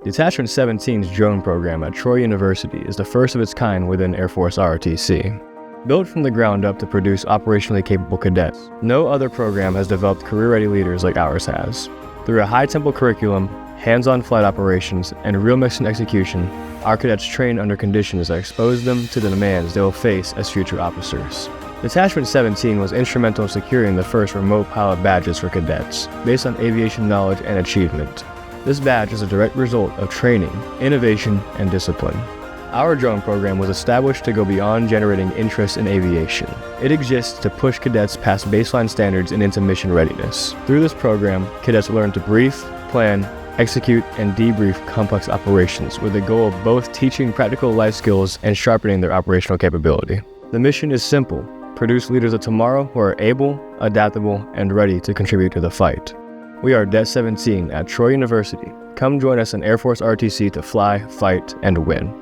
Detachment 17's drone program at Troy University is the first of its kind within Air Force ROTC. Built from the ground up to produce operationally capable cadets, no other program has developed career-ready leaders like ours has. Through a high-tempo curriculum, hands-on flight operations, and real mission execution, our cadets train under conditions that expose them to the demands they will face as future officers. Detachment 17 was instrumental in securing the first remote pilot badges for cadets, based on aviation knowledge and achievement. This badge is a direct result of training, innovation, and discipline. Our drone program was established to go beyond generating interest in aviation. It exists to push cadets past baseline standards and into mission readiness. Through this program, cadets learn to brief, plan, execute, and debrief complex operations with the goal of both teaching practical life skills and sharpening their operational capability. The mission is simple: produce leaders of tomorrow who are able, adaptable, and ready to contribute to the fight. We are Det 17 at Troy University. Come join us in Air Force ROTC to fly, fight, and win.